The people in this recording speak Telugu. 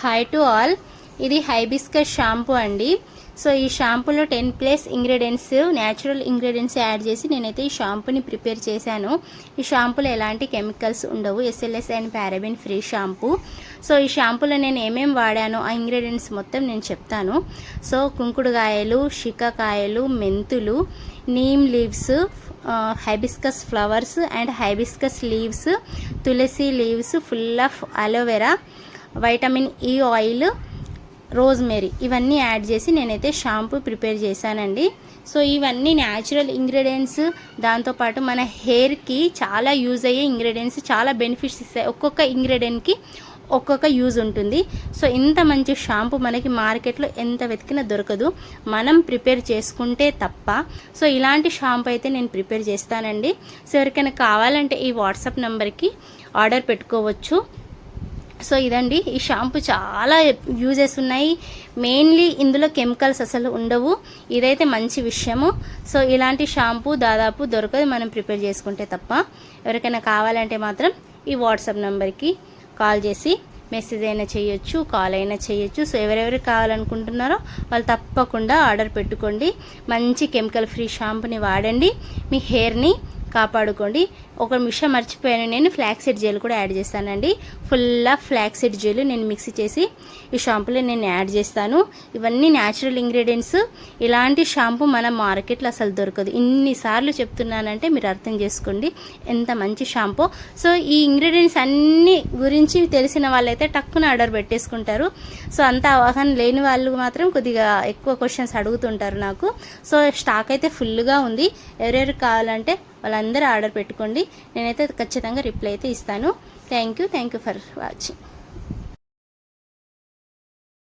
Hi to all. ఇది హైబిస్కస్ షాంపూ అండి. సో ఈ షాంపూలో 10+ ఇంగ్రీడియంట్స్, న్యాచురల్ ఇంగ్రీడియంట్స్ యాడ్ చేసి నేనైతే ఈ షాంపూని ప్రిపేర్ చేశాను. ఈ షాంపూలో ఎలాంటి కెమికల్స్ ఉండవు, SLS and paraben free shampoo. So ఈ షాంపూలో నేను ఏమేమి వాడానో ఆ ఇంగ్రీడియంట్స్ మొత్తం నేను చెప్తాను. సో కుంకుడుకాయలు, షికాకాయలు, మెంతులు, neem leaves, hibiscus flowers and hibiscus leaves, tulsi leaves, full of aloe vera, vitamin E oil, rosemary, ఇవన్నీ యాడ్ చేసి నేనైతే షాంపూ ప్రిపేర్ చేశానండి. సో ఇవన్నీ న్యాచురల్ ఇంగ్రీడియంట్స్, దాంతోపాటు మన హెయిర్కి చాలా యూజ్ అయ్యే ఇంగ్రీడియంట్స్, చాలా బెనిఫిట్స్ ఇస్తాయి. ఒక్కొక్క ఇంగ్రీడియంట్కి ఒక్కొక్క యూజ్ ఉంటుంది. సో ఇంత మంచి షాంపూ మనకి మార్కెట్లో ఎంత వెతికినా దొరకదు, మనం ప్రిపేర్ చేసుకుంటే తప్ప. సో ఇలాంటి షాంపూ అయితే నేను ప్రిపేర్ చేస్తానండి. సో ఎవరికైనా కావాలంటే ఈ వాట్సాప్ నెంబర్కి ఆర్డర్ పెట్టుకోవచ్చు. సో ఇదండి, ఈ షాంపూ చాలా యూజెస్ ఉన్నాయి. మెయిన్లీ ఇందులో కెమికల్స్ అసలు ఉండవు, ఇదైతే మంచి విషయము. సో ఇలాంటి షాంపూ దాదాపు దొరకదు మనం ప్రిపేర్ చేసుకుంటే తప్ప. ఎవరికైనా కావాలంటే మాత్రం ఈ వాట్సాప్ నెంబర్కి కాల్ చేసి మెసేజ్ అయినా చేయొచ్చు, కాల్ అయినా చేయొచ్చు. సో ఎవరెవరికి కావాలనుకుంటున్నారో వాళ్ళు తప్పకుండా ఆర్డర్ పెట్టుకోండి. మంచి కెమికల్ ఫ్రీ షాంపూని వాడండి, మీ హెయిర్ని కాపాడుకోండి. ఒక విషయం మర్చిపోయాను, నేను ఫ్లాక్సీడ్ జెల్ కూడా యాడ్ చేస్తానండి. ఫుల్ ఆఫ్ ఫ్లాక్సీడ్ జెల్ నేను మిక్సీ చేసి ఈ షాంపూలో నేను యాడ్ చేస్తాను. ఇవన్నీ న్యాచురల్ ఇంగ్రీడియంట్స్. ఇలాంటి షాంపూ మన మార్కెట్లో అసలు దొరకదు. ఇన్నిసార్లు చెప్తున్నానంటే మీరు అర్థం చేసుకోండి ఎంత మంచి షాంపూ. సో ఈ ఇంగ్రీడియంట్స్ అన్నీ గురించి తెలిసిన వాళ్ళైతే టక్కున ఆర్డర్ పెట్టేసుకుంటారు. సో అంత అవగాహన లేని వాళ్ళు మాత్రం కొద్దిగా ఎక్కువ క్వశ్చన్స్ అడుగుతుంటారు నాకు. సో స్టాక్ అయితే ఫుల్గా ఉంది. ఎవరెవరికి కావాలంటే వాళ్ళందరూ ఆర్డర్ పెట్టుకోండి, నేనైతే ఖచ్చితంగా రిప్లై అయితే ఇస్తాను. Thank you for watching.